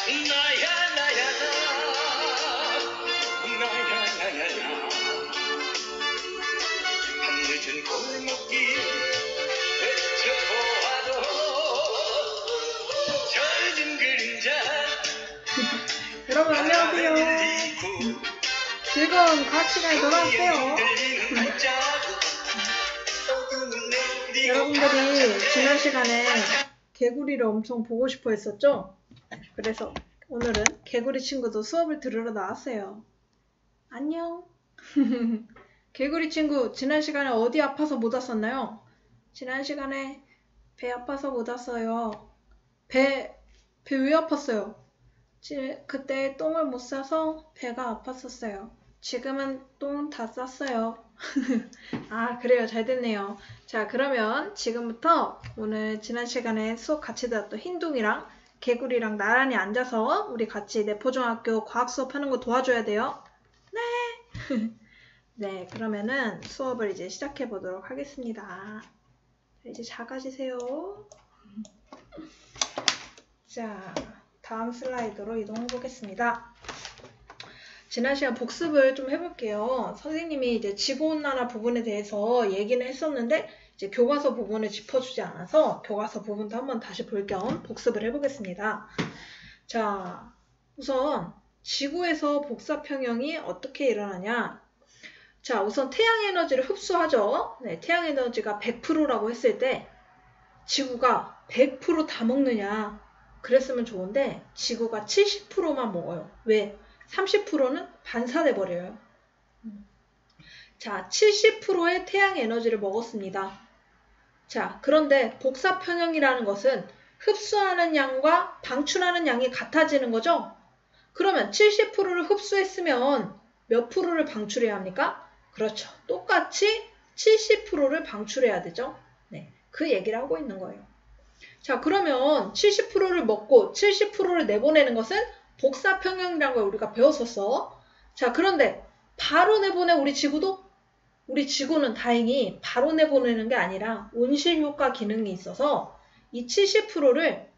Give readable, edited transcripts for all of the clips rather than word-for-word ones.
나야 나야 나 밤늦은 골목길 외쳐보아도 젖은 그림자 여러분 안녕하세요. 즐거운 과학 시간에 돌아왔어요. 여러분들이 지난 시간에 개구리를 엄청 보고 싶어 했었죠? 그래서 오늘은 개구리 친구도 수업을 들으러 나왔어요. 안녕. 개구리 친구, 지난 시간에 어디 아파서 못 왔었나요? 지난 시간에 배 아파서 못 왔어요. 배 왜 아팠어요? 그때 똥을 못 싸서 배가 아팠었어요. 지금은 똥 다 쌌어요. 아, 그래요. 잘 됐네요. 자, 그러면 지금부터 오늘 지난 시간에 수업 같이 들었던 흰둥이랑 개구리랑 나란히 앉아서 우리 같이 내포중학교 과학 수업하는 거 도와줘야 돼요. 네. 네, 그러면은 수업을 이제 시작해 보도록 하겠습니다. 자, 이제 작아지세요. 자, 다음 슬라이드로 이동해 보겠습니다. 지난 시간 복습을 좀 해볼게요. 선생님이 이제 지구온난화 부분에 대해서 얘기는 했었는데 이제 교과서 부분을 짚어주지 않아서 교과서 부분도 한번 다시 볼 겸 복습을 해보겠습니다. 자, 우선 지구에서 복사평형이 어떻게 일어나냐. 자, 우선 태양에너지를 흡수하죠. 네, 태양에너지가 100%라고 했을 때 지구가 100% 다 먹느냐. 그랬으면 좋은데 지구가 70%만 먹어요. 왜? 30%는 반사돼 버려요. 자, 70%의 태양 에너지를 먹었습니다. 자, 그런데 복사평형이라는 것은 흡수하는 양과 방출하는 양이 같아지는 거죠? 그러면 70%를 흡수했으면 몇 프로를 방출해야 합니까? 그렇죠. 똑같이 70%를 방출해야 되죠. 네, 그 얘기를 하고 있는 거예요. 자, 그러면 70%를 먹고 70%를 내보내는 것은 복사평형이라는 걸 우리가 배웠었어. 자, 그런데 바로 내보내 우리 지구도? 우리 지구는 다행히 바로 내보내는 게 아니라 온실효과 기능이 있어서 이 70%를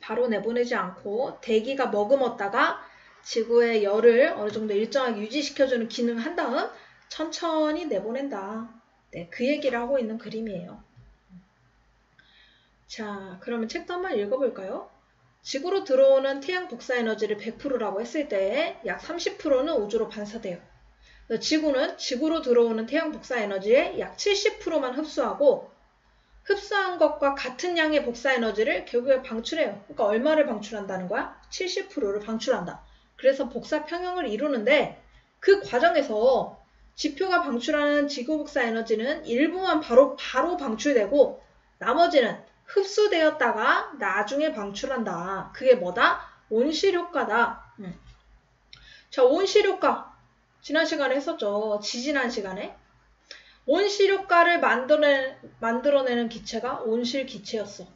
바로 내보내지 않고 대기가 머금었다가 지구의 열을 어느 정도 일정하게 유지시켜주는 기능을 한 다음 천천히 내보낸다. 네, 그 얘기를 하고 있는 그림이에요. 자, 그러면 책도 한번 읽어볼까요? 지구로 들어오는 태양 복사 에너지를 100%라고 했을 때 약 30%는 우주로 반사돼요. 지구는 지구로 들어오는 태양 복사 에너지의 약 70%만 흡수하고 흡수한 것과 같은 양의 복사 에너지를 결국에 방출해요. 그러니까 얼마를 방출한다는 거야? 70%를 방출한다. 그래서 복사 평형을 이루는데 그 과정에서 지표가 방출하는 지구 복사 에너지는 일부만 바로 방출되고 나머지는 흡수되었다가 나중에 방출한다. 그게 뭐다? 온실효과다. 자, 온실효과. 지난 시간에 했었죠. 지지난 시간에. 온실효과를 만들어내는 기체가 온실기체였어.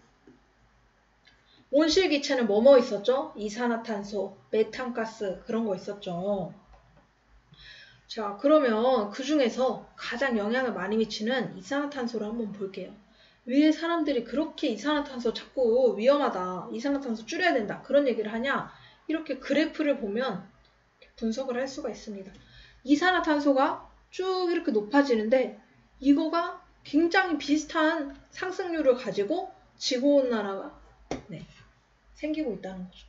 온실기체는 뭐뭐 있었죠? 이산화탄소, 메탄가스 그런 거 있었죠. 자, 그러면 그 중에서 가장 영향을 많이 미치는 이산화탄소를 한번 볼게요. 왜 사람들이 그렇게 이산화탄소 자꾸 위험하다, 이산화탄소 줄여야 된다 그런 얘기를 하냐? 이렇게 그래프를 보면 분석을 할 수가 있습니다. 이산화탄소가 쭉 이렇게 높아지는데 이거가 굉장히 비슷한 상승률을 가지고 지구온난화가 생기고 있다는 거죠.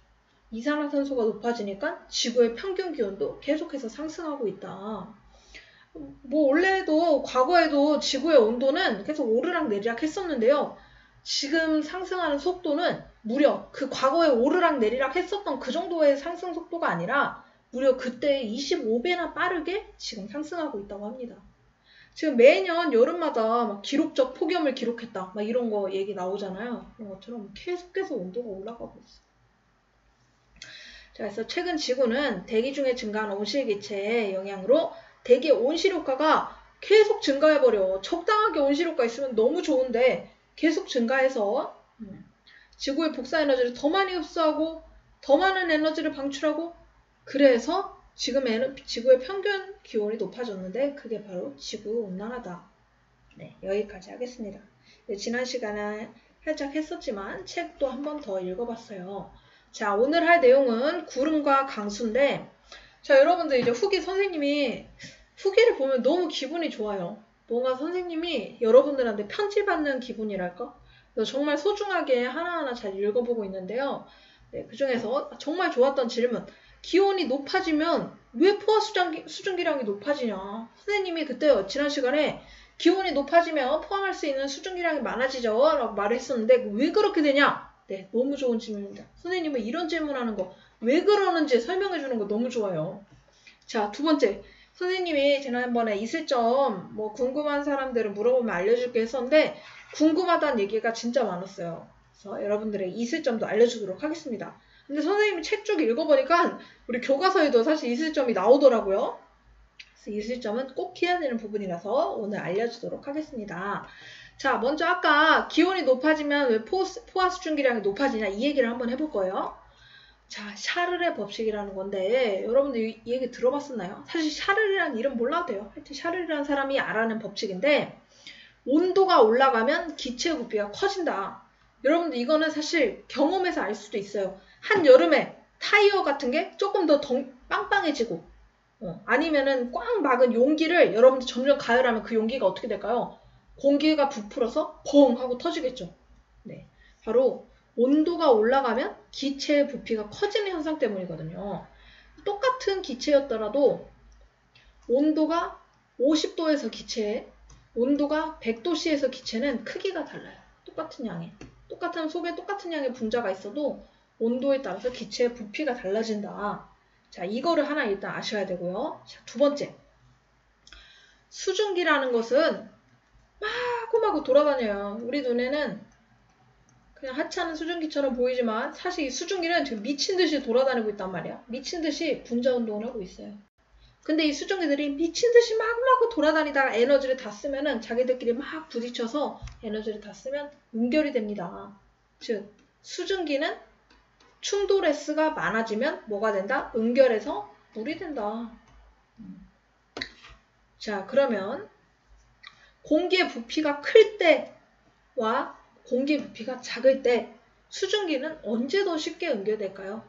이산화탄소가 높아지니까 지구의 평균 기온도 계속해서 상승하고 있다. 뭐 원래도 과거에도 지구의 온도는 계속 오르락 내리락 했었는데요. 지금 상승하는 속도는 무려 그 과거에 오르락 내리락 했었던 그 정도의 상승 속도가 아니라 무려 그때 25배나 빠르게 지금 상승하고 있다고 합니다. 지금 매년 여름마다 막 기록적 폭염을 기록했다. 막 이런 거 얘기 나오잖아요. 그런 것처럼 계속해서 온도가 올라가고 있어. 자, 그래서 최근 지구는 대기 중에 증가하는 온실기체의 영향으로 대기의 온실효과가 계속 증가해버려. 적당하게 온실효과 있으면 너무 좋은데 계속 증가해서 지구의 복사에너지를 더 많이 흡수하고 더 많은 에너지를 방출하고 그래서 지금 지구의 평균 기온이 높아졌는데 그게 바로 지구온난화다. 네, 여기까지 하겠습니다. 네, 지난 시간에 살짝 했었지만 책도 한 번 더 읽어봤어요. 자, 오늘 할 내용은 구름과 강수인데, 자, 여러분들 이제 선생님이 후기를 보면 너무 기분이 좋아요. 뭔가 선생님이 여러분들한테 편지 받는 기분이랄까? 그래서 정말 소중하게 하나하나 잘 읽어보고 있는데요. 네, 그 중에서 정말 좋았던 질문. 기온이 높아지면 왜 포화 수증기량이 높아지냐? 선생님이 그때 지난 시간에 기온이 높아지면 포함할 수 있는 수증기량이 많아지죠? 라고 말을 했었는데 왜 그렇게 되냐? 네, 너무 좋은 질문입니다. 선생님은 이런 질문하는 거 왜 그러는지 설명해 주는 거 너무 좋아요. 자, 두 번째. 선생님이 지난번에 있을 점 궁금한 사람들은 물어보면 알려줄게 했었는데 궁금하다는 얘기가 진짜 많았어요. 그래서 여러분들의 있을 점도 알려주도록 하겠습니다. 근데 선생님이 책 쭉 읽어보니까 우리 교과서에도 사실 있을 점이 나오더라고요. 그래서 있을 점은 꼭 해야 되는 부분이라서 오늘 알려주도록 하겠습니다. 자, 먼저 아까 기온이 높아지면 왜 포화 수증기량이 높아지냐 이 얘기를 한번 해볼 거예요. 자, 샤를의 법칙이라는 건데 여러분들 이 얘기 들어봤었나요? 사실 샤를이라는 이름 몰라도 돼요. 하여튼 샤를이라는 사람이 알아낸 법칙인데 온도가 올라가면 기체 부피가 커진다. 여러분들 이거는 사실 경험에서 알 수도 있어요. 한여름에 타이어 같은 게 조금 더 빵빵해지고 아니면은 꽉 막은 용기를 여러분들 점점 가열하면 그 용기가 어떻게 될까요? 공기가 부풀어서 펑 하고 터지겠죠. 네, 바로 온도가 올라가면 기체의 부피가 커지는 현상 때문이거든요. 똑같은 기체였더라도 온도가 50도에서 기체, 온도가 100도씨에서 기체는 크기가 달라요. 똑같은 양에. 속에 똑같은 양의 분자가 있어도 온도에 따라서 기체의 부피가 달라진다. 자, 이거를 하나 일단 아셔야 되고요. 자, 두 번째. 수증기라는 것은 마구마구 돌아다녀요. 우리 눈에는 그냥 하찮은 수증기처럼 보이지만 사실 이 수증기는 지금 미친 듯이 돌아다니고 있단 말이야. 미친 듯이 분자 운동을 하고 있어요. 근데 이 수증기들이 미친 듯이 마구마구 돌아다니다가 에너지를 다 쓰면은 자기들끼리 막 부딪혀서 에너지를 다 쓰면 응결이 됩니다. 즉, 수증기는 충돌 S가 많아지면 뭐가 된다? 응결해서 물이 된다. 자, 그러면 공기의 부피가 클 때와 공기 부피가 작을 때 수증기는 언제 더 쉽게 응결될까요?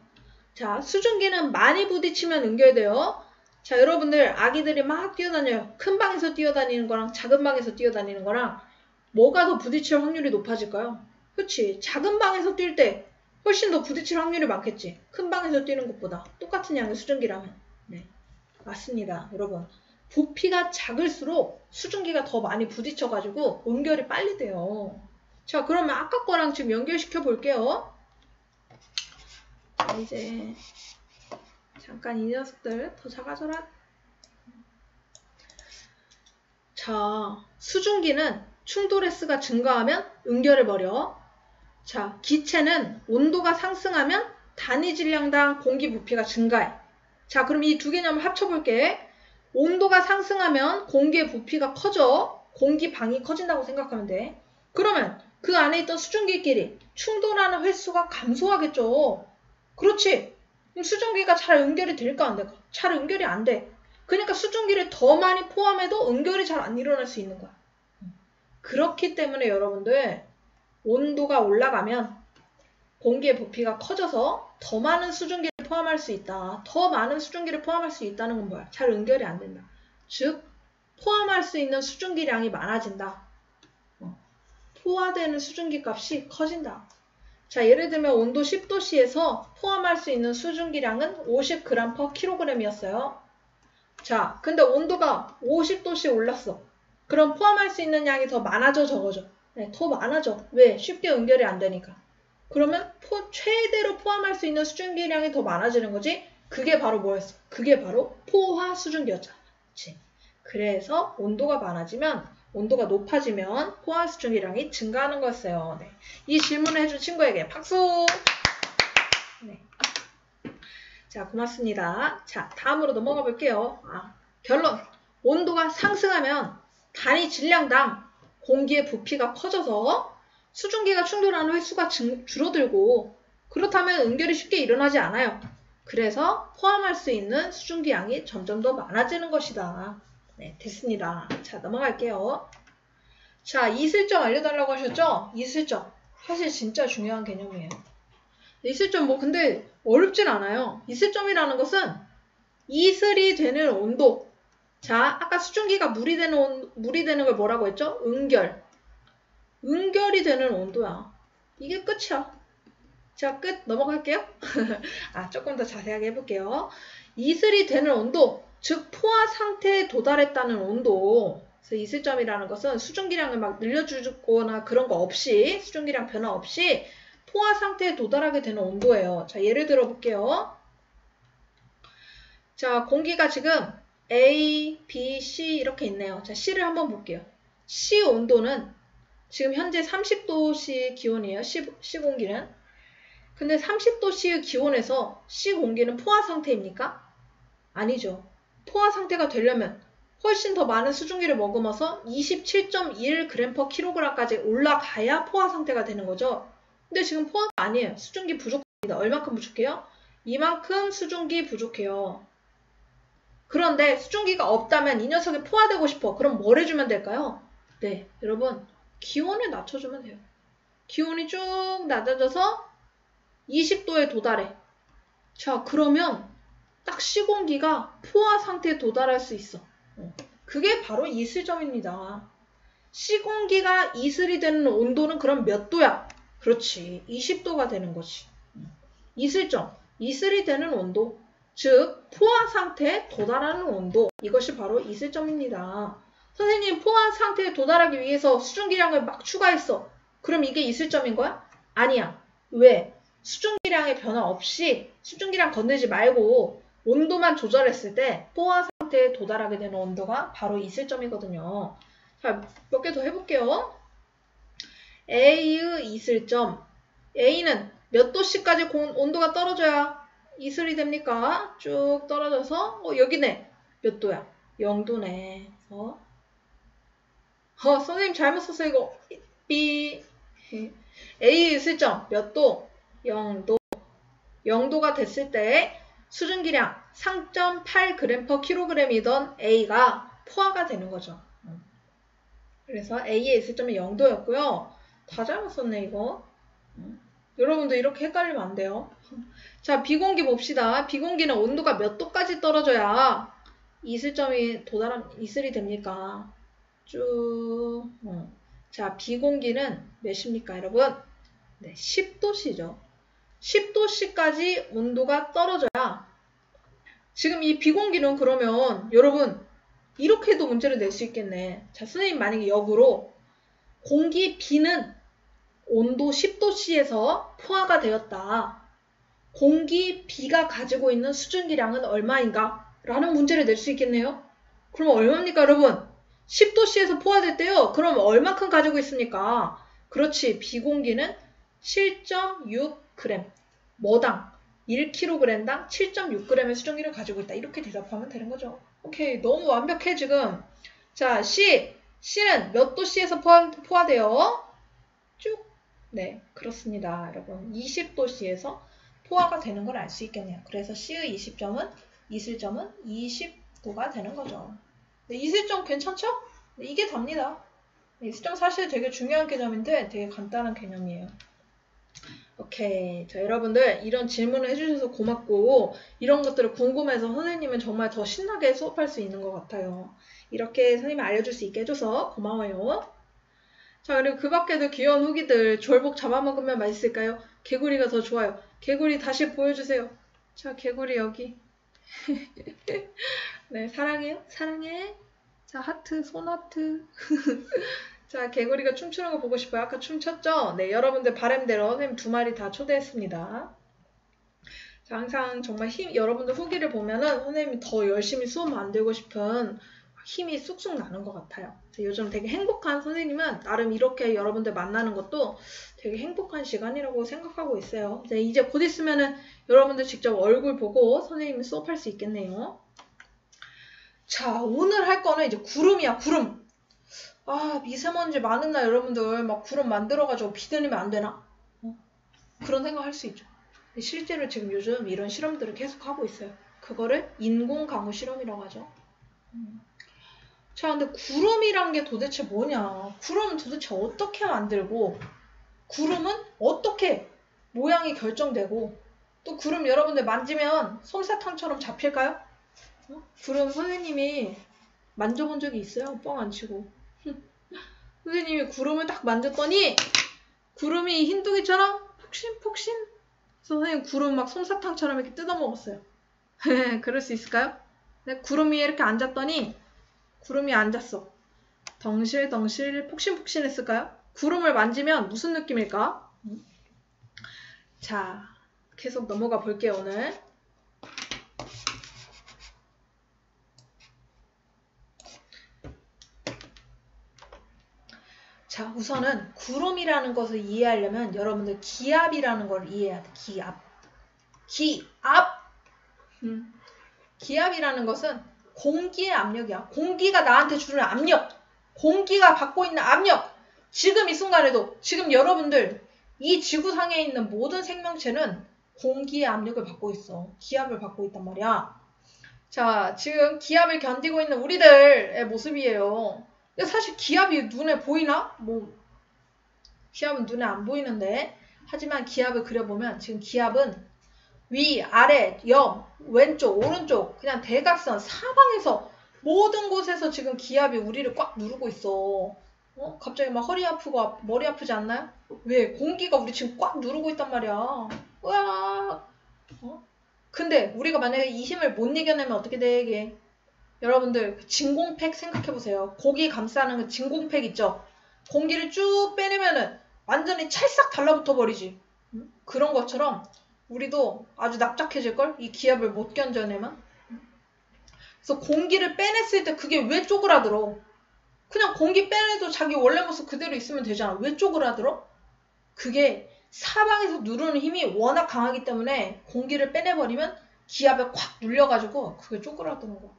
자, 수증기는 많이 부딪히면 응결돼요. 자, 여러분들 아기들이 막 뛰어다녀요. 큰 방에서 뛰어다니는 거랑 작은 방에서 뛰어다니는 거랑 뭐가 더 부딪힐 확률이 높아질까요? 그치? 작은 방에서 뛸 때 훨씬 더 부딪힐 확률이 많겠지. 큰 방에서 뛰는 것보다 똑같은 양의 수증기라면. 네, 맞습니다. 여러분, 부피가 작을수록 수증기가 더 많이 부딪혀가지고 응결이 빨리 돼요. 자, 그러면 아까 거랑 지금 연결시켜 볼게요. 자, 이제 잠깐 이 녀석들 더 작아져라. 자, 수증기는 충돌 S가 증가하면 응결을 벌여. 자, 기체는 온도가 상승하면 단위 질량당 공기 부피가 증가해. 자, 그럼 이 두 개념을 합쳐볼게. 온도가 상승하면 공기의 부피가 커져. 공기방이 커진다고 생각하면 돼. 그러면 그 안에 있던 수증기끼리 충돌하는 횟수가 감소하겠죠. 그렇지. 그럼 수증기가 잘 응결이 될까 안 될까? 잘 응결이 안 돼. 그러니까 수증기를 더 많이 포함해도 응결이 잘 안 일어날 수 있는 거야. 그렇기 때문에 여러분들 온도가 올라가면 공기의 부피가 커져서 더 많은 수증기를 포함할 수 있다. 더 많은 수증기를 포함할 수 있다는 건 뭐야? 잘 응결이 안 된다. 즉, 포함할 수 있는 수증기량이 많아진다. 포화되는 수증기 값이 커진다. 자, 예를 들면 온도 10도씨에서 포함할 수 있는 수증기량은 50g/kg이었어요. 자, 근데 온도가 50도씨 올랐어. 그럼 포함할 수 있는 양이 더 많아져, 적어져? 네, 더 많아져. 왜? 쉽게 응결이 안 되니까. 그러면 최대로 포함할 수 있는 수증기량이 더 많아지는 거지? 그게 바로 뭐였어? 그게 바로 포화 수증기였잖아. 그치? 그래서 온도가 많아지면 온도가 높아지면 포화 수증기량이 증가하는 거였어요. 네. 이 질문을 해준 친구에게 박수! 네. 자, 고맙습니다. 자, 다음으로 넘어가 볼게요. 결론. 온도가 상승하면 단위 질량당 공기의 부피가 커져서 수증기가 충돌하는 횟수가 줄어들고 그렇다면 응결이 쉽게 일어나지 않아요. 그래서 포함할 수 있는 수증기 양이 점점 더 많아지는 것이다. 네, 됐습니다. 자, 넘어갈게요. 자, 이슬점 알려달라고 하셨죠? 이슬점. 사실 진짜 중요한 개념이에요. 있을 점 뭐 근데 어렵진 않아요. 있을 점이라는 것은 이슬이 되는 온도. 자, 아까 수증기가 물이 되는 걸 뭐라고 했죠? 응결. 응결이 되는 온도야. 이게 끝이야. 자, 끝 넘어갈게요. 조금 더 자세하게 해볼게요. 이슬이 되는 온도, 즉 포화 상태에 도달했다는 온도. 그래서 이슬점이라는 것은 수증기량을 막 늘려주거나 그런 거 없이, 수증기량 변화 없이 포화 상태에 도달하게 되는 온도예요. 자, 예를 들어 볼게요. 자, 공기가 지금 A, B, C 이렇게 있네요. 자, C를 한번 볼게요. C 온도는 지금 현재 30도씨 기온이에요. C 공기는. 근데 30도씨의 기온에서 C 공기는 포화 상태입니까? 아니죠. 포화 상태가 되려면 훨씬 더 많은 수증기를 머금어서 27.1g/kg까지 올라가야 포화 상태가 되는 거죠. 근데 지금 포화가 아니에요. 수증기 부족합니다. 얼마큼 부족해요? 이만큼 수증기 부족해요. 그런데 수증기가 없다면 이 녀석이 포화되고 싶어. 그럼 뭘 해주면 될까요? 네, 여러분 기온을 낮춰주면 돼요. 기온이 쭉 낮아져서 20도에 도달해. 자, 그러면 딱 시공기가 포화 상태에 도달할 수 있어. 그게 바로 이슬점입니다. 시공기가 이슬이 되는 온도는 그럼 몇 도야? 그렇지, 20도가 되는 거지. 이슬점, 이슬이 되는 온도, 즉 포화 상태에 도달하는 온도, 이것이 바로 이슬점입니다. 선생님, 포화 상태에 도달하기 위해서 수증기량을 막 추가했어. 그럼 이게 이슬점인 거야? 아니야. 왜? 수증기량의 변화 없이 수증기량 건들지 말고 온도만 조절했을 때 포화 상태에 도달하게 되는 온도가 바로 이슬점이거든요. 자, 몇 개 더 해볼게요. A의 이슬점. A는 몇 도씨까지 온도가 떨어져야 이슬이 됩니까? 쭉 떨어져서 여기네. 몇 도야? 0도네. 선생님 잘못 썼어요. 이거 B. A의 이슬점 몇 도? 0도. 0도가 됐을 때 수증기량 3.8g/kg이던 A가 포화가 되는 거죠. 그래서 A의 이슬점이 0도였고요. 다 잘못 썼네 이거. 여러분도 이렇게 헷갈리면 안 돼요. 자, 비공기 봅시다. 비공기는 온도가 몇 도까지 떨어져야 이슬점이 이슬이 됩니까? 쭉. 자, 비공기는 몇입니까, 여러분? 네, 10도씨죠. 10도씨까지 온도가 떨어져야. 지금 이 비공기는 그러면 여러분 이렇게도 문제를 낼 수 있겠네. 자, 선생님 만약에 역으로 공기 B는 온도 10도씨에서 포화가 되었다. 공기 B가 가지고 있는 수증기량은 얼마인가? 라는 문제를 낼 수 있겠네요. 그럼 얼마입니까, 여러분? 10도씨에서 포화됐대요. 그럼 얼마큼 가지고 있습니까? 그렇지, 비공기는 7.6g, 뭐당 1kg당 7.6g의 수증기를 가지고 있다. 이렇게 대답하면 되는 거죠. 오케이, 너무 완벽해 지금. 자, C는 몇 도씨에서 포화돼요? 쭉. 네, 그렇습니다. 여러분 20도씨에서 포화가 되는 걸 알 수 있겠네요. 그래서 C의 이슬점은 20도가 되는 거죠. 네, 이슬점 괜찮죠? 네, 이게 답니다. 네, 이슬점 사실 되게 중요한 개념인데 되게 간단한 개념이에요. 오케이. 자, 여러분들 이런 질문을 해주셔서 고맙고 이런 것들을 궁금해서 선생님은 정말 더 신나게 수업할 수 있는 것 같아요. 이렇게 선생님이 알려줄 수 있게 해줘서 고마워요. 자, 그리고 그 밖에도 귀여운 후기들. 졸복 잡아먹으면 맛있을까요? 개구리가 더 좋아요. 개구리 다시 보여주세요. 자, 개구리 여기. 네, 사랑해요. 사랑해. 자, 하트, 손하트. 자, 개구리가 춤추는 거 보고 싶어요. 아까 춤췄죠? 네, 여러분들 바람대로 선생님 2마리 다 초대했습니다. 자, 항상 정말 여러분들 후기를 보면은 선생님이 더 열심히 수업 만들고 싶은 힘이 쑥쑥 나는 것 같아요. 요즘 되게 행복한 선생님은 나름 이렇게 여러분들 만나는 것도 되게 행복한 시간이라고 생각하고 있어요. 이제 곧 있으면은 여러분들 직접 얼굴 보고 선생님이 수업할 수 있겠네요. 자, 오늘 할 거는 이제 구름이야, 구름. 미세먼지 많은 날 여러분들 막 구름 만들어가지고 비 내리면 안 되나? 그런 생각 할 수 있죠. 실제로 지금 요즘 이런 실험들을 계속 하고 있어요. 그거를 인공강우 실험이라고 하죠. 자, 근데 구름이란 게 도대체 뭐냐? 구름은 도대체 어떻게 만들고 구름은 어떻게 모양이 결정되고 또 구름 여러분들 만지면 솜사탕처럼 잡힐까요? 구름 선생님이 만져본 적이 있어요. 뻥 안 치고. 선생님이 구름을 딱 만졌더니 구름이 흰둥이처럼 폭신폭신. 선생님 구름 막 솜사탕처럼 이렇게 뜯어먹었어요. 그럴 수 있을까요? 네, 구름이 이렇게 앉았더니 구름이 앉았어. 덩실덩실 폭신폭신했을까요? 구름을 만지면 무슨 느낌일까? 자, 계속 넘어가 볼게요, 오늘. 자, 우선은 구름이라는 것을 이해하려면 여러분들 기압이라는 걸 이해해야 돼. 기압. 기압! 기압이라는 것은 공기의 압력이야. 공기가 나한테 주는 압력. 공기가 받고 있는 압력. 지금 이 순간에도 지금 여러분들 이 지구상에 있는 모든 생명체는 공기의 압력을 받고 있어. 기압을 받고 있단 말이야. 자, 지금 기압을 견디고 있는 우리들의 모습이에요. 근데 사실 기압이 눈에 보이나? 기압은 눈에 안 보이는데. 하지만 기압을 그려보면 지금 기압은 위, 아래, 옆, 왼쪽, 오른쪽 그냥 대각선 사방에서 모든 곳에서 지금 기압이 우리를 꽉 누르고 있어. 갑자기 막 허리 아프고 머리 아프지 않나요? 왜? 공기가 우리 지금 꽉 누르고 있단 말이야. 으악! 근데 우리가 만약에 이 힘을 못 이겨내면 어떻게 돼 이게? 여러분들 진공팩 생각해보세요. 고기 감싸는 그 진공팩 있죠? 공기를 쭉 빼내면은 완전히 찰싹 달라붙어 버리지. 그런 것처럼 우리도 아주 납작해질걸? 이 기압을 못 견뎌내면. 그래서 공기를 빼냈을 때 그게 왜 쪼그라들어? 그냥 공기 빼내도 자기 원래 모습 그대로 있으면 되잖아. 왜 쪼그라들어? 그게 사방에서 누르는 힘이 워낙 강하기 때문에 공기를 빼내버리면 기압에 콱 눌려가지고 그게 쪼그라드는 거야.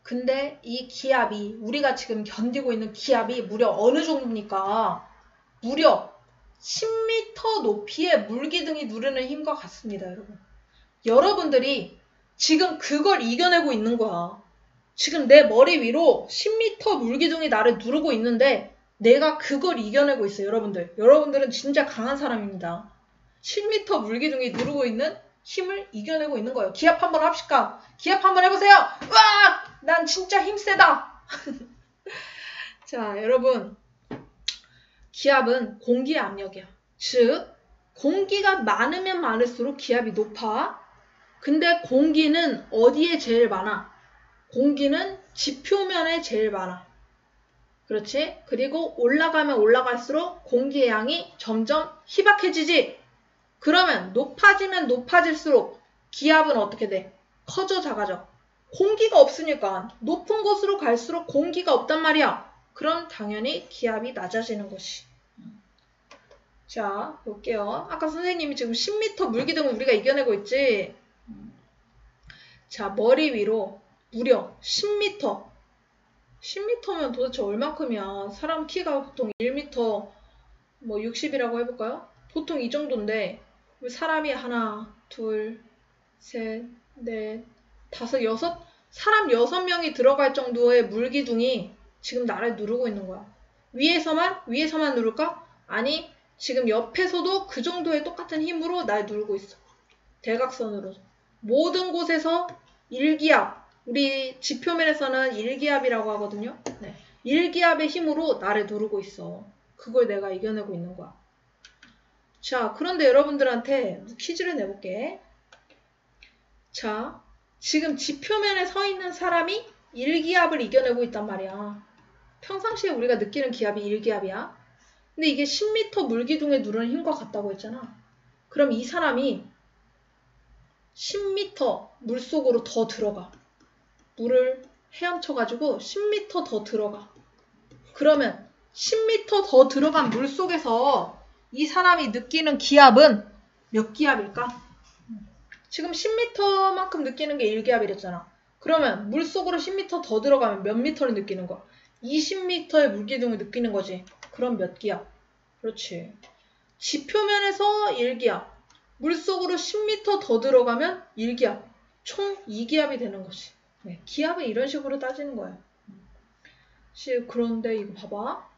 근데 이 기압이 우리가 지금 견디고 있는 기압이 무려 어느 정도입니까? 무려 10m 높이의 물기둥이 누르는 힘과 같습니다, 여러분. 여러분들이 지금 그걸 이겨내고 있는 거야. 지금 내 머리 위로 10m 물기둥이 나를 누르고 있는데 내가 그걸 이겨내고 있어요, 여러분들. 여러분들은 진짜 강한 사람입니다. 10m 물기둥이 누르고 있는 힘을 이겨내고 있는 거예요. 기압 한번 합시다. 기압 한번 해보세요. 으악! 난 진짜 힘세다. 자, 여러분. 기압은 공기의 압력이야. 즉, 공기가 많으면 많을수록 기압이 높아. 근데 공기는 어디에 제일 많아? 공기는 지표면에 제일 많아. 그렇지? 그리고 올라가면 올라갈수록 공기의 양이 점점 희박해지지. 그러면 높아지면 높아질수록 기압은 어떻게 돼? 커져 작아져. 공기가 없으니까 높은 곳으로 갈수록 공기가 없단 말이야. 그럼 당연히 기압이 낮아지는 것이. 자, 볼게요. 아까 선생님이 지금 10m 물기둥을 우리가 이겨내고 있지? 자, 머리 위로 무려 10m. 10m면 도대체 얼마큼이야? 사람 키가 보통 1m 60이라고 해볼까요? 보통 이 정도인데 사람이 하나, 둘, 셋, 넷, 다섯, 여섯, 사람 6명이 들어갈 정도의 물기둥이 지금 나를 누르고 있는 거야. 위에서만 누를까? 아니, 지금 옆에서도 그 정도의 똑같은 힘으로 날 누르고 있어. 대각선으로. 모든 곳에서 1기압, 우리 지표면에서는 1기압이라고 하거든요. 네. 1기압의 힘으로 나를 누르고 있어. 그걸 내가 이겨내고 있는 거야. 자, 그런데 여러분들한테 퀴즈를 내볼게. 자, 지금 지표면에 서 있는 사람이 1기압을 이겨내고 있단 말이야. 평상시에 우리가 느끼는 기압이 1기압이야. 근데 이게 10m 물기둥에 누르는 힘과 같다고 했잖아. 그럼 이 사람이 10m 물속으로 더 들어가. 물을 헤엄쳐가지고 10m 더 들어가. 그러면 10m 더 들어간 물속에서 이 사람이 느끼는 기압은 몇 기압일까? 지금 10m만큼 느끼는 게 1기압이랬잖아. 그러면 물속으로 10m 더 들어가면 몇 미터를 느끼는 거야? 20m의 물기둥을 느끼는 거지. 그럼 몇 기압? 그렇지. 지표면에서 1기압. 물속으로 10m 더 들어가면 1기압. 총 2기압이 되는 거지. 네, 기압은 이런 식으로 따지는 거야. 그런데 이거 봐봐.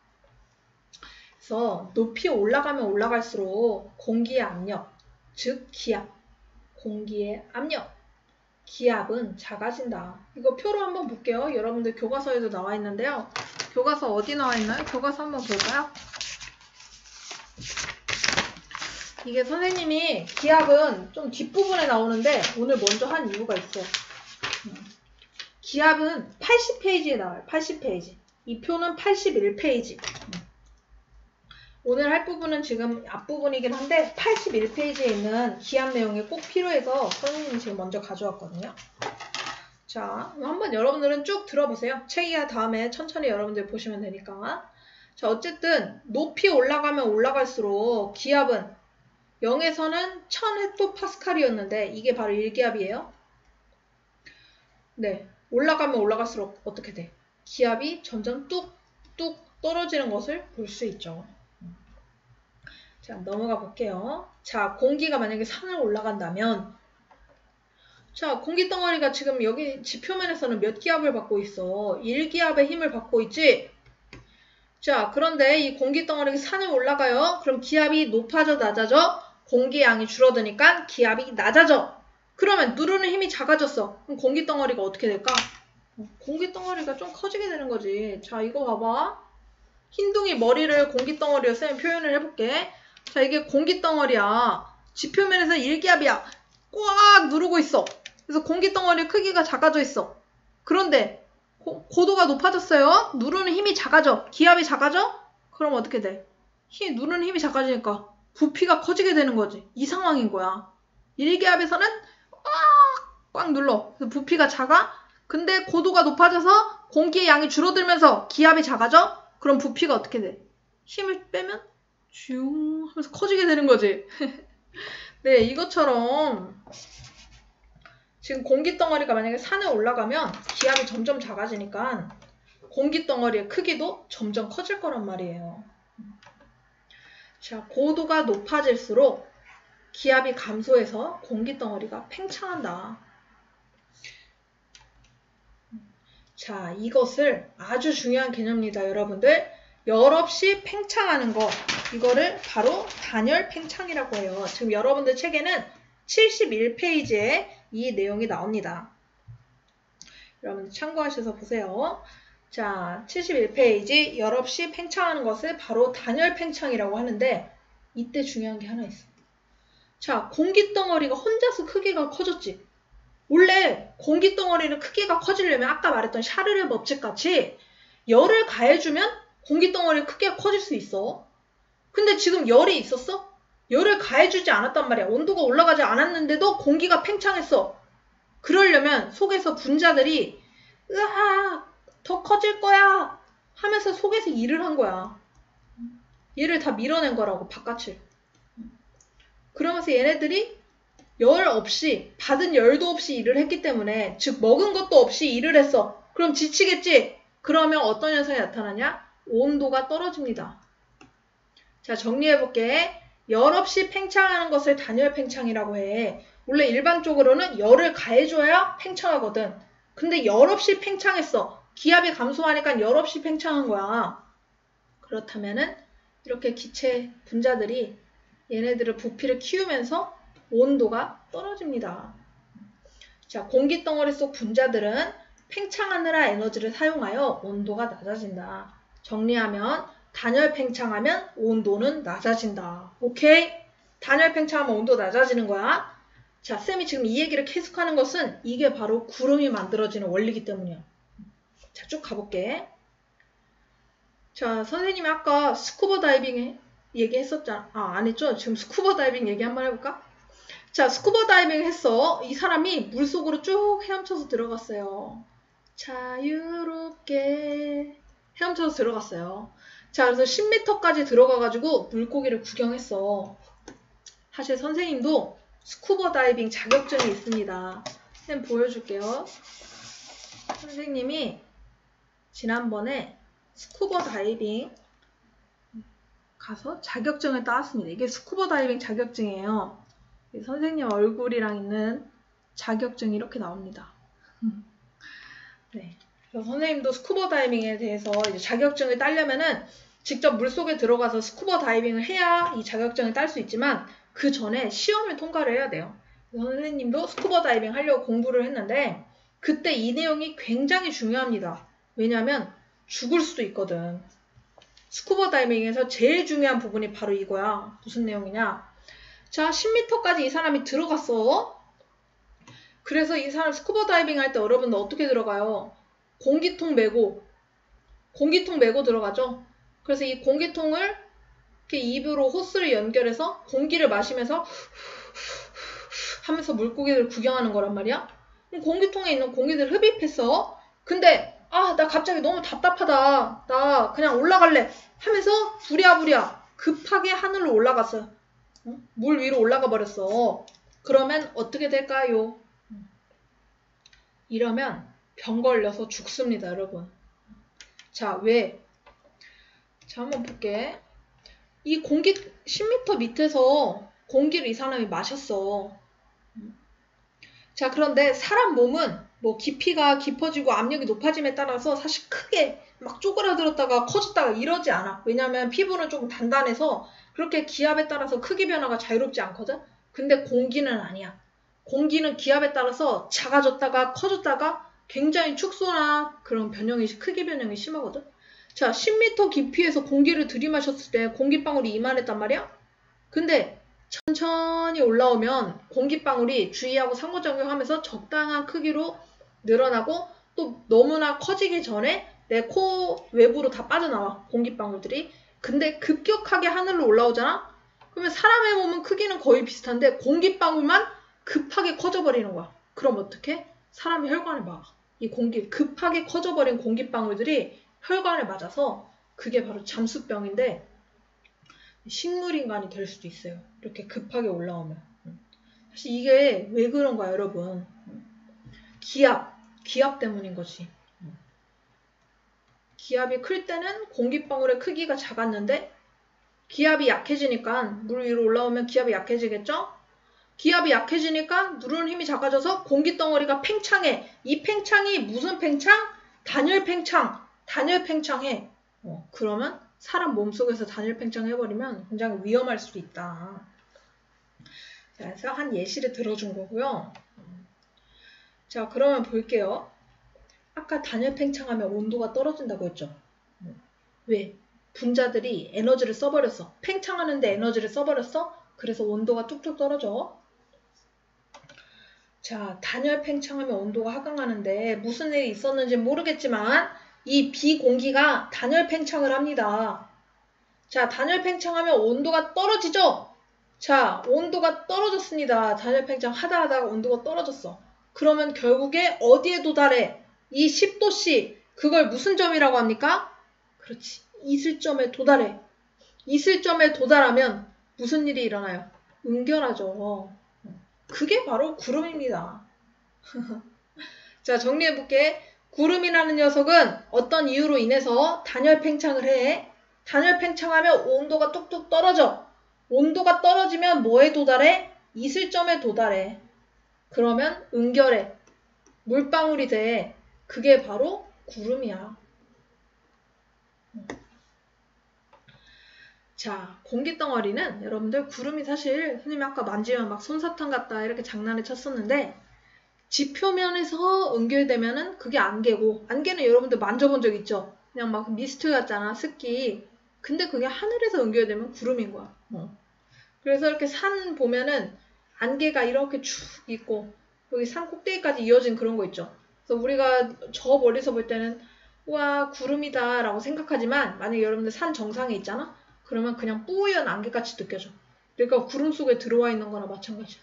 그래서 높이 올라가면 올라갈수록 공기의 압력, 즉 기압, 공기의 압력, 기압은 작아진다. 이거 표로 한번 볼게요. 여러분들 교과서에도 나와 있는데요. 교과서 어디 나와 있나요? 교과서 한번 볼까요? 이게 선생님이 기압은 좀 뒷부분에 나오는데 오늘 먼저 한 이유가 있어요. 기압은 80페이지에 나와요. 80페이지. 이 표는 81페이지. 오늘 할 부분은 지금 앞부분이긴 한데 81페이지에 있는 기압 내용이 꼭 필요해서 선생님이 지금 먼저 가져왔거든요. 자, 한번 여러분들은 쭉 들어보세요. 책이야 다음에 천천히 여러분들 보시면 되니까. 자, 어쨌든 높이 올라가면 올라갈수록 기압은 0에서는 1000헥토파스칼이었는데 이게 바로 1기압이에요. 네, 올라가면 올라갈수록 어떻게 돼? 기압이 점점 뚝뚝 떨어지는 것을 볼 수 있죠. 자, 넘어가 볼게요. 자, 공기가 만약에 산을 올라간다면 자, 공기덩어리가 지금 여기 지표면에서는 몇 기압을 받고 있어? 1기압의 힘을 받고 있지? 자, 그런데 이 공기덩어리가 산을 올라가요. 그럼 기압이 높아져 낮아져? 공기양이 줄어드니까 기압이 낮아져. 그러면 누르는 힘이 작아졌어. 그럼 공기덩어리가 어떻게 될까? 공기덩어리가 좀 커지게 되는 거지. 자, 이거 봐봐. 흰둥이 머리를 공기덩어리로 쌤 표현을 해볼게. 자, 이게 공기덩어리야. 지표면에서 1기압이야. 꽉 누르고 있어. 그래서 공기덩어리 크기가 작아져 있어. 그런데 고도가 높아졌어요. 누르는 힘이 작아져. 기압이 작아져? 그럼 어떻게 돼? 누르는 힘이 작아지니까 부피가 커지게 되는 거지. 이 상황인 거야. 1기압에서는 꽉 눌러. 그래서 부피가 작아. 근데 고도가 높아져서 공기의 양이 줄어들면서 기압이 작아져? 그럼 부피가 어떻게 돼? 힘을 빼면 슝 하면서 커지게 되는 거지. 네, 이것처럼 지금 공기덩어리가 만약에 산에 올라가면 기압이 점점 작아지니까 공기덩어리의 크기도 점점 커질 거란 말이에요. 자, 고도가 높아질수록 기압이 감소해서 공기덩어리가 팽창한다. 자, 이것을 아주 중요한 개념입니다, 여러분들. 열없이 팽창하는 거, 이거를 바로 단열 팽창이라고 해요. 지금 여러분들 책에는 71페이지에 이 내용이 나옵니다. 여러분들 참고하셔서 보세요. 자, 71페이지 열없이 팽창하는 것을 바로 단열 팽창이라고 하는데 이때 중요한 게 하나 있어. 자, 공기덩어리가 혼자서 크기가 커졌지. 원래 공기덩어리는 크기가 커지려면 아까 말했던 샤르르 법칙같이 열을 가해주면 공기덩어리 크기가 커질 수 있어. 근데 지금 열이 있었어? 열을 가해주지 않았단 말이야. 온도가 올라가지 않았는데도 공기가 팽창했어. 그러려면 속에서 분자들이 으아 더 커질 거야 하면서 속에서 일을 한 거야. 얘를 다 밀어낸 거라고, 바깥을. 그러면서 얘네들이 열 없이, 받은 열도 없이 일을 했기 때문에, 즉 먹은 것도 없이 일을 했어. 그럼 지치겠지? 그러면 어떤 현상이 나타나냐? 온도가 떨어집니다. 자, 정리해볼게. 열 없이 팽창하는 것을 단열 팽창이라고 해. 원래 일반적으로는 열을 가해줘야 팽창하거든. 근데 열 없이 팽창했어. 기압이 감소하니까 열 없이 팽창한 거야. 그렇다면은 이렇게 기체 분자들이 얘네들의 부피를 키우면서 온도가 떨어집니다. 자, 공기덩어리 속 분자들은 팽창하느라 에너지를 사용하여 온도가 낮아진다. 정리하면 단열 팽창하면 온도는 낮아진다. 오케이? 단열 팽창하면 온도 낮아지는 거야. 자, 쌤이 지금 이 얘기를 계속하는 것은 이게 바로 구름이 만들어지는 원리이기 때문이야. 자, 쭉 가볼게. 자, 선생님이 아까 스쿠버 다이빙 얘기했었잖아. 안 했죠? 지금 스쿠버 다이빙 얘기 한번 해볼까? 자, 스쿠버 다이빙 했어. 이 사람이 물속으로 쭉 헤엄쳐서 들어갔어요. 자유롭게 헤엄쳐서 들어갔어요. 자, 그래서 10m까지 들어가가지고 물고기를 구경했어. 사실 선생님도 스쿠버 다이빙 자격증이 있습니다. 쌤 보여줄게요. 선생님이 지난번에 스쿠버 다이빙 가서 자격증을 따왔습니다. 이게 스쿠버 다이빙 자격증이에요. 선생님 얼굴이랑 있는 자격증이 이렇게 나옵니다. 네. 그래서 선생님도 스쿠버 다이빙에 대해서 이제 자격증을 따려면은 직접 물속에 들어가서 스쿠버 다이빙을 해야 이 자격증을 딸 수 있지만 그 전에 시험을 통과를 해야 돼요. 선생님도 스쿠버 다이빙 하려고 공부를 했는데 그때 이 내용이 굉장히 중요합니다. 왜냐하면 죽을 수도 있거든. 스쿠버 다이빙에서 제일 중요한 부분이 바로 이거야. 무슨 내용이냐? 자, 10m까지 이 사람이 들어갔어. 그래서 이 사람 스쿠버 다이빙 할 때 여러분들 어떻게 들어가요? 공기통 메고 들어가죠. 그래서 이 공기통을 이렇게 입으로 호스를 연결해서 공기를 마시면서 하면서 물고기를 구경하는 거란 말이야. 공기통에 있는 공기를 흡입했어. 근데 나 갑자기 너무 답답하다. 나 그냥 올라갈래 하면서 부랴부랴 급하게 하늘로 올라갔어요. 물 위로 올라가 버렸어. 그러면 어떻게 될까요? 이러면 병 걸려서 죽습니다, 여러분. 자, 왜? 자, 한번 볼게. 이 공기 10m 밑에서 공기를 이 사람이 마셨어. 자, 그런데 사람 몸은 뭐 깊이가 깊어지고 압력이 높아짐에 따라서 사실 크게 막 쪼그라들었다가 커졌다가 이러지 않아. 왜냐하면 피부는 조금 단단해서 그렇게 기압에 따라서 크기 변화가 자유롭지 않거든. 근데 공기는 아니야. 공기는 기압에 따라서 작아졌다가 커졌다가 굉장히 축소나 그런 크기 변형이 심하거든. 자, 10m 깊이에서 공기를 들이마셨을 때 공기방울이 이만했단 말이야. 근데 천천히 올라오면 공기방울이 주의하고 상호작용하면서 적당한 크기로 늘어나고 또 너무나 커지기 전에 내 코 외부로 다 빠져나와, 공기방울들이. 근데 급격하게 하늘로 올라오잖아? 그러면 사람의 몸은 크기는 거의 비슷한데 공기방울만 급하게 커져버리는 거야. 그럼 어떡해? 사람이 혈관에 막아. 이 급하게 커져버린 공기방울들이 혈관에 맞아서 그게 바로 잠수병인데 식물인간이 될 수도 있어요. 이렇게 급하게 올라오면. 사실 이게 왜 그런가, 여러분? 기압 때문인 거지. 기압이 클 때는 공기방울의 크기가 작았는데 기압이 약해지니까 물 위로 올라오면 기압이 약해지겠죠? 기압이 약해지니까 누르는 힘이 작아져서 공기덩어리가 팽창해. 이 팽창이 무슨 팽창? 단열 팽창해. 그러면 사람 몸속에서 단열 팽창해버리면 굉장히 위험할 수도 있다. 자, 그래서 한 예시를 들어준 거고요. 자, 그러면 볼게요. 아까 단열 팽창하면 온도가 떨어진다고 했죠. 왜? 분자들이 에너지를 써버렸어. 팽창하는데 에너지를 써버렸어. 그래서 온도가 뚝뚝 떨어져. 자, 단열 팽창하면 온도가 하강하는데 무슨 일이 있었는지 모르겠지만 이 비공기가 단열 팽창을 합니다. 자, 단열 팽창하면 온도가 떨어지죠? 자, 온도가 떨어졌습니다. 단열 팽창 하다가 온도가 떨어졌어. 그러면 결국에 어디에 도달해? 이 10도씨, 그걸 무슨 점이라고 합니까? 그렇지, 이슬점에 도달해. 이슬점에 도달하면 무슨 일이 일어나요? 응결하죠. 그게 바로 구름입니다. 자, 정리해볼게. 구름이라는 녀석은 어떤 이유로 인해서 단열 팽창을 해. 단열 팽창하면 온도가 뚝뚝 떨어져. 온도가 떨어지면 뭐에 도달해? 이슬점에 도달해. 그러면 응결해. 물방울이 돼. 그게 바로 구름이야. 자, 공기덩어리는 여러분들 구름이 사실 선생님이 아까 만지면 막 솜사탕 같다 이렇게 장난을 쳤었는데 지표면에서 응결되면은 그게 안개고, 안개는 여러분들 만져본 적 있죠? 그냥 막 미스트 같잖아, 습기. 근데 그게 하늘에서 응결되면 구름인 거야. 그래서 이렇게 산 보면은 안개가 이렇게 쭉 있고 여기 산 꼭대기까지 이어진 그런 거 있죠. 그래서 우리가 저 멀리서 볼 때는 우와 구름이다 라고 생각하지만 만약에 여러분들 산 정상에 있잖아? 그러면 그냥 뿌연 안개같이 느껴져. 그러니까 구름 속에 들어와 있는 거나 마찬가지야.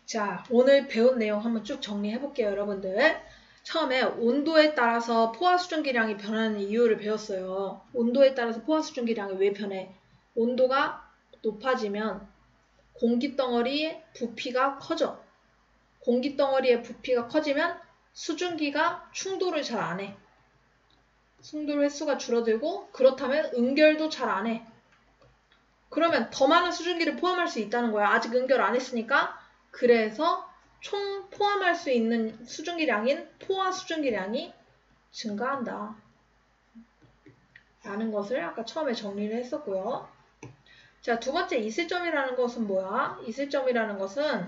자, 오늘 배운 내용 한번 쭉 정리해 볼게요, 여러분들. 처음에 온도에 따라서 포화 수증기량이 변하는 이유를 배웠어요. 온도에 따라서 포화 수증기량이 왜 변해? 온도가 높아지면 공기덩어리의 부피가 커져. 공기덩어리의 부피가 커지면 수증기가 충돌을 잘 안 해. 충돌 횟수가 줄어들고 그렇다면 응결도 잘 안 해. 그러면 더 많은 수증기를 포함할 수 있다는 거야. 아직 응결 안 했으니까. 그래서 총 포함할 수 있는 수증기량인 포화 수증기량이 증가한다. 라는 것을 아까 처음에 정리를 했었고요. 자, 두 번째 이슬점이라는 것은 뭐야? 이슬점이라는 것은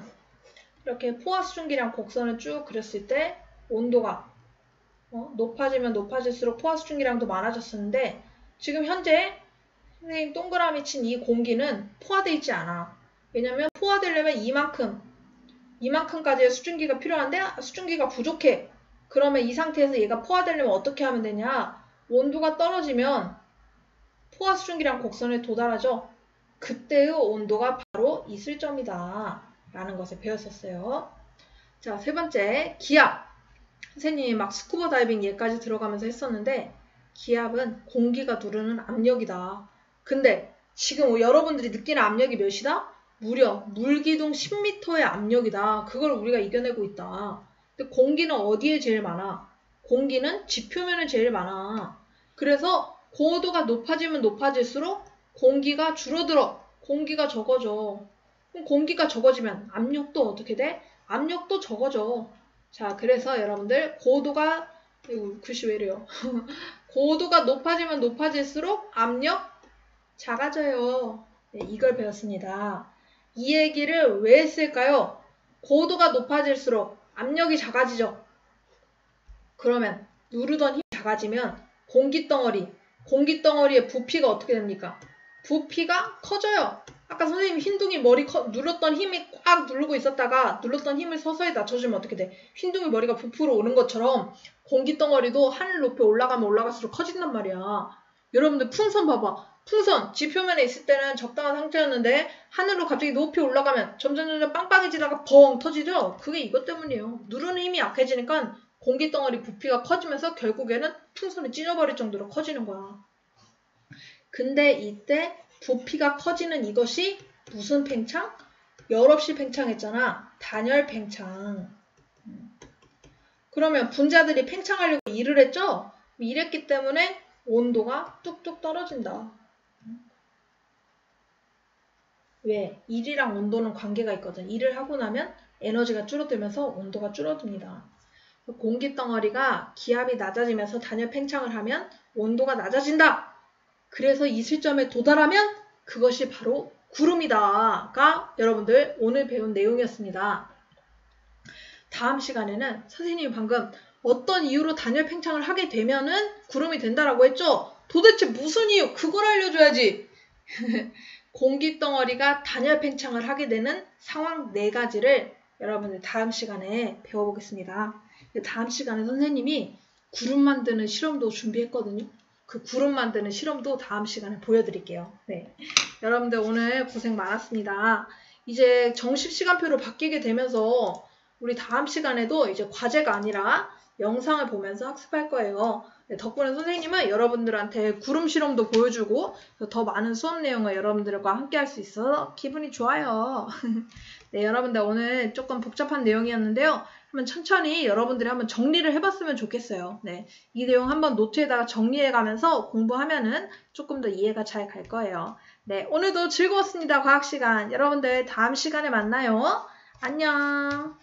이렇게 포화 수증기랑 곡선을 쭉 그렸을 때 온도가 높아지면 높아질수록 포화 수증기량도 많아졌었는데 지금 현재 선생님 동그라미 친 이 공기는 포화되어 있지 않아. 왜냐면 포화되려면 이만큼까지의 수증기가 필요한데 수증기가 부족해. 그러면 이 상태에서 얘가 포화되려면 어떻게 하면 되냐? 온도가 떨어지면 포화 수증기량 곡선에 도달하죠. 그때의 온도가 바로 이슬점이다 라는 것을 배웠었어요. 자, 세 번째 기압. 선생님이 막 스쿠버 다이빙 얘까지 들어가면서 했었는데 기압은 공기가 누르는 압력이다. 근데 지금 여러분들이 느끼는 압력이 몇이다? 무려 물기둥 10m의 압력이다. 그걸 우리가 이겨내고 있다. 근데 공기는 어디에 제일 많아? 공기는 지표면에 제일 많아. 그래서 고도가 높아지면 높아질수록 공기가 줄어들어. 공기가 적어져. 그럼 공기가 적어지면 압력도 어떻게 돼? 압력도 적어져. 자, 그래서 여러분들 고도가 글씨 왜 이래요? 고도가 높아지면 높아질수록 압력 작아져요. 네, 이걸 배웠습니다. 이 얘기를 왜 했을까요? 고도가 높아질수록 압력이 작아지죠. 그러면 누르던 힘이 작아지면 공기덩어리의 부피가 어떻게 됩니까? 부피가 커져요. 아까 선생님이 흰둥이 머리 눌렀던 힘이 꽉 누르고 있었다가 눌렀던 힘을 서서히 낮춰주면 어떻게 돼? 흰둥이 머리가 부풀어 오는 것처럼 공기덩어리도 하늘 높이 올라가면 올라갈수록 커진단 말이야. 여러분들 풍선 봐봐. 풍선 지표면에 있을 때는 적당한 상태였는데 하늘로 갑자기 높이 올라가면 점점 빵빵해지다가 벙 터지죠? 그게 이것 때문이에요. 누르는 힘이 약해지니까 공기덩어리 부피가 커지면서 결국에는 풍선이 찢어버릴 정도로 커지는 거야. 근데 이때 부피가 커지는 이것이 무슨 팽창? 열없이 팽창했잖아. 단열 팽창. 그러면 분자들이 팽창하려고 일을 했죠? 이랬기 때문에 온도가 뚝뚝 떨어진다. 왜? 일이랑 온도는 관계가 있거든. 일을 하고 나면 에너지가 줄어들면서 온도가 줄어듭니다. 공기덩어리가 기압이 낮아지면서 단열 팽창을 하면 온도가 낮아진다. 그래서 이슬점에 도달하면 그것이 바로 구름이다가 여러분들 오늘 배운 내용이었습니다. 다음 시간에는 선생님이 방금 어떤 이유로 단열 팽창을 하게 되면은 구름이 된다라고 했죠? 도대체 무슨 이유? 그걸 알려줘야지. 공기덩어리가 단열 팽창을 하게 되는 상황 4가지를 여러분들 다음 시간에 배워보겠습니다. 다음 시간에 선생님이 구름 만드는 실험도 준비했거든요. 그 구름 만드는 실험도 다음 시간에 보여드릴게요. 네, 여러분들 오늘 고생 많았습니다. 이제 정식 시간표로 바뀌게 되면서 우리 다음 시간에도 이제 과제가 아니라 영상을 보면서 학습할 거예요. 네, 덕분에 선생님은 여러분들한테 구름 실험도 보여주고 더 많은 수업 내용을 여러분들과 함께 할 수 있어서 기분이 좋아요. 네, 여러분들 오늘 조금 복잡한 내용이었는데요. 한번 천천히 여러분들이 한번 정리를 해봤으면 좋겠어요. 네, 이 내용 한번 노트에다가 정리해가면서 공부하면은 조금 더 이해가 잘 갈 거예요. 네, 오늘도 즐거웠습니다. 과학시간. 여러분들 다음 시간에 만나요. 안녕.